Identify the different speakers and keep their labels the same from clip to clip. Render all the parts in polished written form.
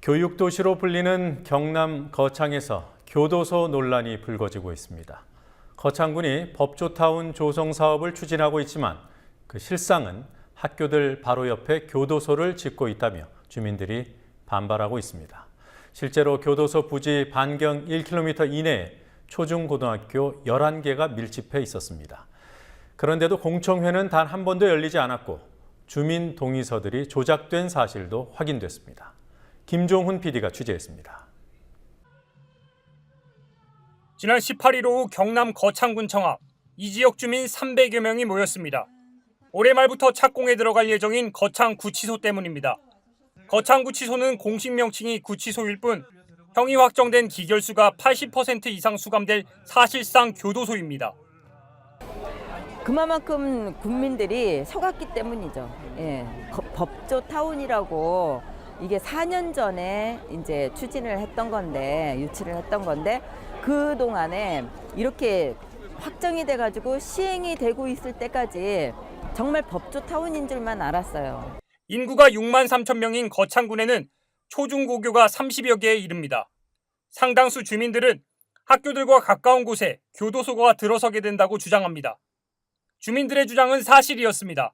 Speaker 1: 교육도시로 불리는 경남 거창에서 교도소 논란이 불거지고 있습니다. 거창군이 법조타운 조성 사업을 추진하고 있지만 그 실상은 학교들 바로 옆에 교도소를 짓고 있다며 주민들이 반발하고 있습니다. 실제로 교도소 부지 반경 1km 이내에 초중고등학교 11개가 밀집해 있었습니다. 그런데도 공청회는 단 한 번도 열리지 않았고 주민 동의서들이 조작된 사실도 확인됐습니다. 김종훈 PD가 취재했습니다.
Speaker 2: 지난 18일 오후 경남 거창군청 앞 이 지역 주민 300여 명이 모였습니다. 올해 말부터 착공에 들어갈 예정인 거창구치소 때문입니다. 거창구치소는 공식 명칭이 구치소일 뿐 형이 확정된 기결수가 80% 이상 수감될 사실상 교도소입니다.
Speaker 3: 그만큼 국민들이 속았기 때문이죠. 법조타운이라고 이게 4년 전에 이제 추진을 했던 건데, 유치를 했던 건데, 그 동안에 이렇게 확정이 돼가지고 시행이 되고 있을 때까지 정말 법조타운인 줄만 알았어요.
Speaker 2: 인구가 6만 3천 명인 거창군에는 초중고교가 30여 개에 이릅니다. 상당수 주민들은 학교들과 가까운 곳에 교도소가 들어서게 된다고 주장합니다. 주민들의 주장은 사실이었습니다.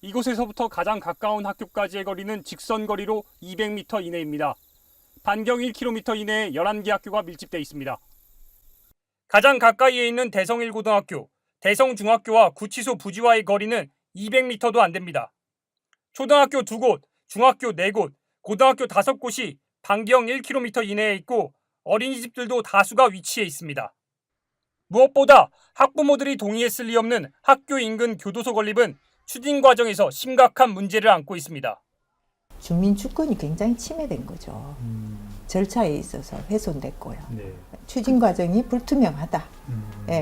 Speaker 2: 이곳에서부터 가장 가까운 학교까지의 거리는 직선 거리로 200m 이내입니다. 반경 1km 이내에 11개 학교가 밀집돼 있습니다. 가장 가까이에 있는 대성1고등학교, 대성중학교와 구치소 부지와의 거리는 200m도 안 됩니다. 초등학교 2곳, 중학교 4곳, 고등학교 5곳이 반경 1km 이내에 있고 어린이집들도 다수가 위치해 있습니다. 무엇보다 학부모들이 동의했을 리 없는 학교 인근 교도소 건립은 추진 과정에서 심각한 문제를 안고 있습니다.
Speaker 4: 주민 주권이 굉장히 침해된 거죠. 절차에 있어서 훼손됐고요. 네. 추진 과정이 불투명하다.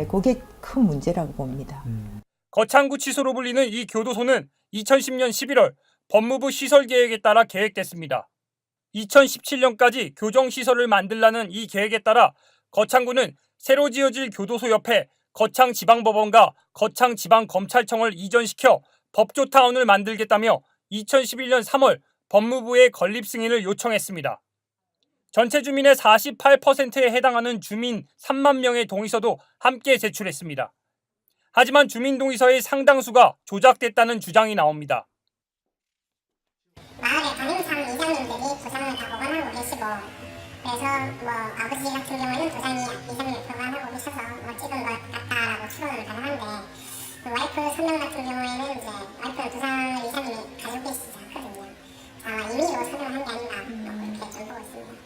Speaker 4: 그게 큰 문제라고 봅니다.
Speaker 2: 거창구치소로 불리는 이 교도소는 2010년 11월 법무부 시설계획에 따라 계획됐습니다. 2017년까지 교정시설을 만들라는 이 계획에 따라 거창구는 새로 지어질 교도소 옆에 거창지방법원과 거창지방검찰청을 이전시켜 법조타운을 만들겠다며 2011년 3월 법무부에 건립 승인을 요청했습니다. 전체 주민의 48%에 해당하는 주민 3만 명의 동의서도 함께 제출했습니다. 하지만 주민 동의서의 상당수가 조작됐다는 주장이 나옵니다.
Speaker 5: 마을의 담임상 이장님들이 도장을 다 보관하고 계시고, 그래서 아버지 같은 경우에는 도장이 이장님을 보관하고 계셔서 찍은 것 같다라고 추론은 가능한데, 와이프 선명 같은 경우에는 이제 와이프는 도장을 이장님이 가지고 계시지 않거든요. 아마 임의로 선명한 게 아닌가 그렇게 좀 보고 있습니다.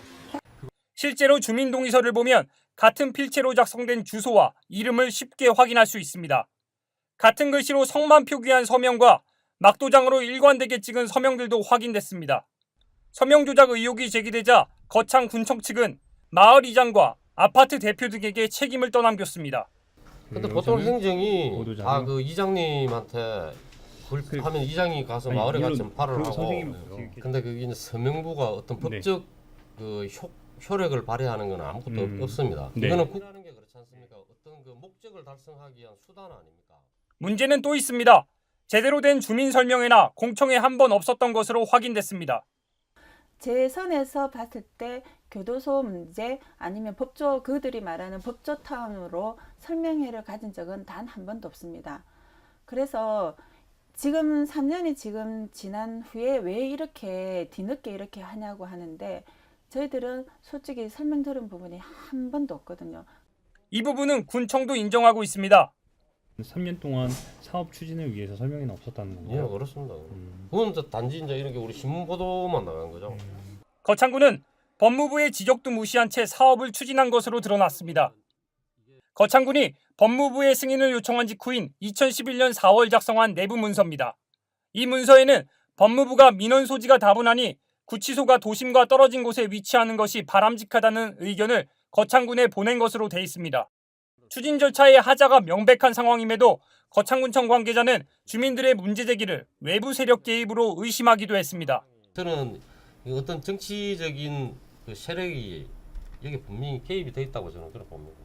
Speaker 2: 실제로 주민 동의서를 보면 같은 필체로 작성된 주소와 이름을 쉽게 확인할 수 있습니다. 같은 글씨로 성만 표기한 서명과 막도장으로 일관되게 찍은 서명들도 확인됐습니다. 서명 조작 의혹이 제기되자 거창군청 측은 마을 이장과 아파트 대표 등에게 책임을 떠넘겼습니다.
Speaker 6: 근데 보통 행정이 다 그 이장님한테 하면 이장이 가서 마을에 가서 발을 하고, 근데 그게 서명부가 어떤 법적 그 효력을 발휘하는 건 아무것도 없습니다. 이거는 국가라는 게 그렇지 않습니까? 어떤 그 목적을 달성하기 위한 수단 아닙니까?
Speaker 2: 문제는 또 있습니다. 제대로 된 주민 설명회나 공청회 한 번 없었던 것으로 확인됐습니다.
Speaker 7: 제 선에서 봤을 때 교도소 문제 아니면 그들이 말하는 법조타운으로 설명회를 가진 적은 단 한 번도 없습니다. 그래서 지금 3년이 지금 지난 후에 왜 이렇게 뒤늦게 이렇게 하냐고 하는데, 저희들은 솔직히 설명 들은 부분이 한 번도 없거든요.
Speaker 2: 이 부분은 군청도 인정하고 있습니다.
Speaker 8: 3년 동안 사업 추진을 위해서 설명회는 없었다는 건가요?
Speaker 6: 예, 그렇습니다. 그건 단지 이제 이렇게 우리 신문 보도만 나간 거죠.
Speaker 2: 거창군은 법무부의 지적도 무시한 채 사업을 추진한 것으로 드러났습니다. 거창군이 법무부의 승인을 요청한 직후인 2011년 4월 작성한 내부 문서입니다. 이 문서에는 법무부가 민원 소지가 다분하니 구치소가 도심과 떨어진 곳에 위치하는 것이 바람직하다는 의견을 거창군에 보낸 것으로 돼 있습니다. 추진 절차의 하자가 명백한 상황임에도 거창군청 관계자는 주민들의 문제 제기를 외부 세력 개입으로 의심하기도 했습니다.
Speaker 6: 저는 어떤 정치적인 그 세력이 여기 분명히 개입이 돼 있다고 저는 그렇게 봅니다.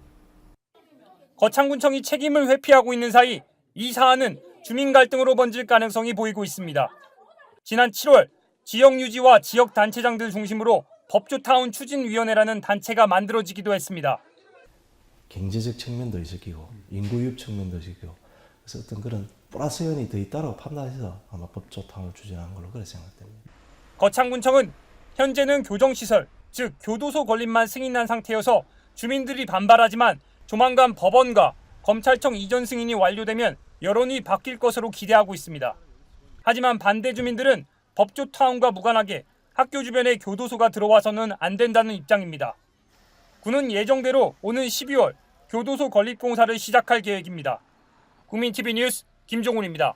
Speaker 2: 거창군청이 책임을 회피하고 있는 사이 이 사안은 주민 갈등으로 번질 가능성이 보이고 있습니다. 지난 7월 지역 유지와 지역 단체장들 중심으로 법조타운 추진위원회라는 단체가 만들어지기도 했습니다.
Speaker 9: 경제적 측면도 있었고 인구유입 측면도 있었고 그래서 어떤 그런 플러스 요인이 더 있다고 판단해서 아마 법조타운을 추진한 걸로 그렇게 생각됩니다.
Speaker 2: 거창군청은 현재는 교정시설, 즉 교도소 건립만 승인한 상태여서 주민들이 반발하지만 조만간 법원과 검찰청 이전 승인이 완료되면 여론이 바뀔 것으로 기대하고 있습니다. 하지만 반대 주민들은 법조타운과 무관하게 학교 주변에 교도소가 들어와서는 안 된다는 입장입니다. 군은 예정대로 오는 12월 교도소 건립 공사를 시작할 계획입니다. 국민TV 뉴스 김종훈입니다.